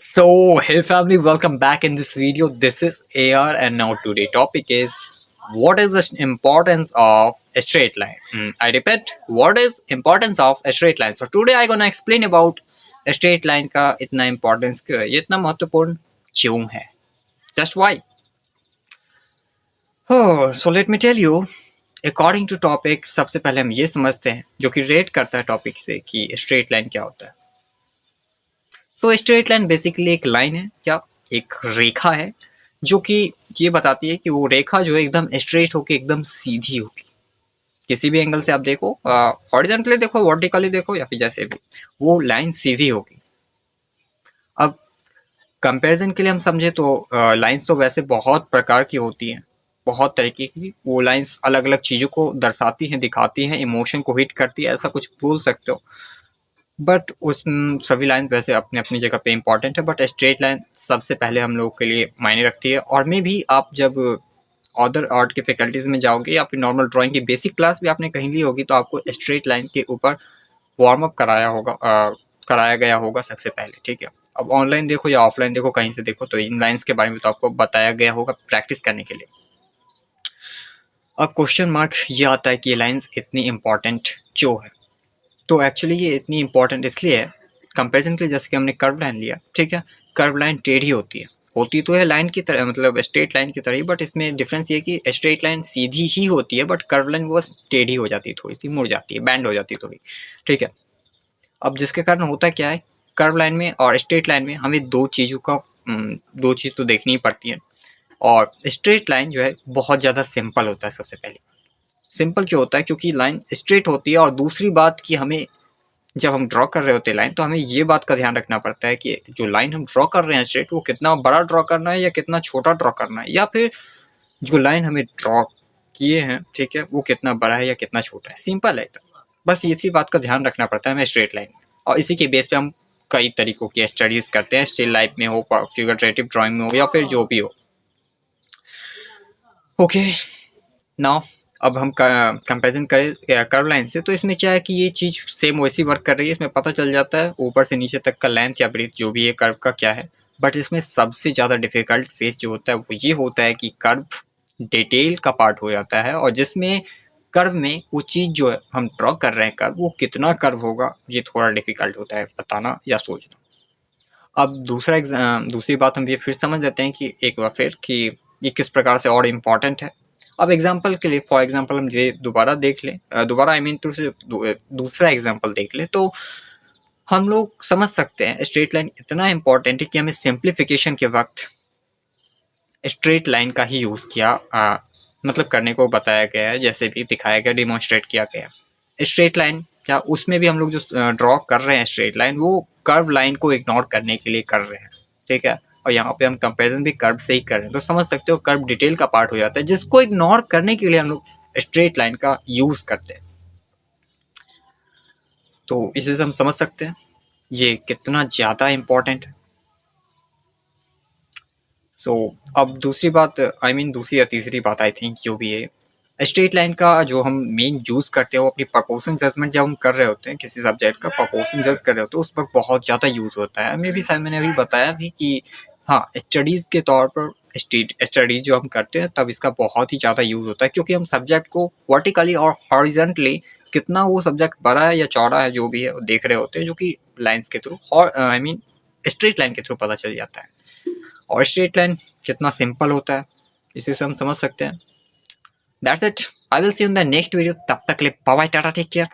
Hey family, welcome back in this video. This is AR and now today topic is what is the importance of a straight line? I repeat, what is importance of a straight line? So today I gonna explain about a straight line का इतना importance क्यों है, ये इतना महत्वपूर्ण क्यों है? Just why? So let me tell you. According to topic सबसे पहले हम ये समझते हैं जो कि रेट करता है टॉपिक से कि स्ट्रेट लाइन क्या होता है। सो स्ट्रेट लाइन बेसिकली एक लाइन है या एक रेखा है जो कि ये बताती है कि वो रेखा जो है एकदम स्ट्रेट होके एकदम सीधी होगी। किसी भी एंगल से आप देखो, हॉरिजॉन्टली देखो, वर्टिकली देखो या फिर जैसे भी, वो लाइन सीधी होगी। अब कंपैरिजन के लिए हम समझे तो लाइंस तो वैसे बहुत प्रकार की होती हैं, बहुत तरीके की। वो लाइंस अलग अलग चीज़ों को दर्शाती हैं, दिखाती हैं, इमोशन को हिट करती है, ऐसा कुछ बोल सकते हो। बट उस सभी लाइन वैसे अपनी अपनी जगह पे इम्पॉर्टेंट है, बट स्ट्रेट लाइन सबसे पहले हम लोग के लिए मायने रखती है। और में भी आप जब अदर आर्ट की फैकल्टीज में जाओगे या फिर नॉर्मल ड्राइंग की बेसिक क्लास भी आपने कहीं ली होगी तो आपको स्ट्रेट लाइन के ऊपर वार्म अप कराया गया होगा सबसे पहले, ठीक है। अब ऑनलाइन देखो या ऑफलाइन देखो, कहीं से देखो, तो इन लाइन्स के बारे में तो आपको बताया गया होगा प्रैक्टिस करने के लिए। अब क्वेश्चन मार्क ये आता है कि ये लाइन्स इतनी इम्पॉर्टेंट क्यों है। तो एक्चुअली ये इतनी इंपॉर्टेंट इसलिए है, कंपैरिजन के लिए, जैसे कि हमने कर्व लाइन लिया, ठीक है। कर्व लाइन टेढ़ी होती तो है लाइन की तरह, मतलब स्ट्रेट लाइन की तरह ही, बट इसमें डिफरेंस ये है कि स्ट्रेट लाइन सीधी ही होती है बट कर्व लाइन वो टेढ़ी हो जाती है, थोड़ी सी मुड़ जाती है, बैंड हो जाती है थोड़ी, ठीक है। अब जिसके कारण होता क्या है, कर्व लाइन में और स्ट्रेट लाइन में हमें दो चीज़ तो देखनी ही पड़ती है। और स्ट्रेट लाइन जो है बहुत ज़्यादा सिंपल होता है। सबसे पहले सिंपल क्यों होता है, क्योंकि लाइन स्ट्रेट होती है। और दूसरी बात कि हमें जब हम ड्रॉ कर रहे होते हैं लाइन, तो हमें ये बात का ध्यान रखना पड़ता है कि जो लाइन हम ड्रॉ कर रहे हैं स्ट्रेट, वो कितना बड़ा ड्रॉ करना है या कितना छोटा ड्रॉ करना है, या फिर जो लाइन हमें ड्रॉ किए हैं, ठीक है, वो कितना बड़ा है या कितना छोटा है। सिंपल है एकदम, बस इसी बात का ध्यान रखना पड़ता है हमें स्ट्रेट लाइन। और इसी के बेस पे हम कई तरीकों की स्टडीज करते हैं, स्टिल लाइफ में हो, फिगरेटिव ड्राइंग में हो, या फिर जो भी हो। ओके, नाउ अब हम कंपैरिजन करें कर्व लाइन से, तो इसमें क्या है कि ये चीज़ सेम वैसी वर्क कर रही है। इसमें पता चल जाता है ऊपर से नीचे तक का लेंथ या ब्रीथ जो भी है कर्व का क्या है। बट इसमें सबसे ज़्यादा डिफिकल्ट फेस जो होता है वो ये होता है कि कर्व डिटेल का पार्ट हो जाता है, और जिसमें कर्व में वो चीज़ जो है हम ड्रॉ कर रहे हैं कर्व, वो कितना कर्व होगा ये थोड़ा डिफिकल्ट होता है बताना या सोचना। अब दूसरी बात हम ये फिर समझ लेते हैं कि एक बार फिर कि ये किस प्रकार से और इम्पॉर्टेंट है। अब एग्जांपल के लिए, फॉर एग्जांपल हम ये दोबारा देख लें, दोबारा आई मीन दूसरा एग्जांपल देख लें, तो हम लोग समझ सकते हैं स्ट्रेट लाइन इतना इम्पॉर्टेंट है कि हमें सिंप्लीफिकेशन के वक्त स्ट्रेट लाइन का ही यूज़ मतलब करने को बताया गया है, जैसे भी दिखाया गया, डिमॉन्स्ट्रेट किया गया। स्ट्रेट लाइन क्या, उसमें भी हम लोग जो ड्रॉ कर रहे हैं स्ट्रेट लाइन, वो कर्व लाइन को इग्नोर करने के लिए कर रहे हैं, ठीक है। और यहाँ पे हम कंपैरिजन भी कर्व से ही कर रहे हैं, तो समझ सकते हो कर्व डिटेल का पार्ट हो जाता है, जिसको इग्नोर करने के लिए हम लोग स्ट्रेट लाइन का यूज करते हैं। तो इसी से हम समझ सकते हैं ये कितना ज़्यादा इम्पोर्टेंट है। सो अब दूसरी बात, दूसरी या तीसरी बात आई थिंक जो भी है, स्ट्रेट लाइन का जो हम मेन यूज करते हैं वो अपनी प्रपोर्शन जजमेंट जब हम कर रहे होते हैं, किसी सब्जेक्ट का प्रपोर्शन जज कर रहे होते हैं, उस वक्त बहुत ज़्यादा यूज होता है। मे भी शायद मैंने अभी बताया भी कि हाँ, स्टडीज़ के तौर पर स्टडीज जो हम करते हैं तब इसका बहुत ही ज़्यादा यूज होता है, क्योंकि हम सब्जेक्ट को वर्टिकली और हॉरिजॉन्टली कितना वो सब्जेक्ट बड़ा है या चौड़ा है जो भी है वो देख रहे होते हैं, जो कि लाइन्स के थ्रू और स्ट्रेट लाइन के थ्रू पता चल जाता है। और स्ट्रेट लाइन कितना सिंपल होता है इसी से हम समझ सकते हैं। That's it. I will see you in the next video. तब तक के लिए bye bye, tata, take care.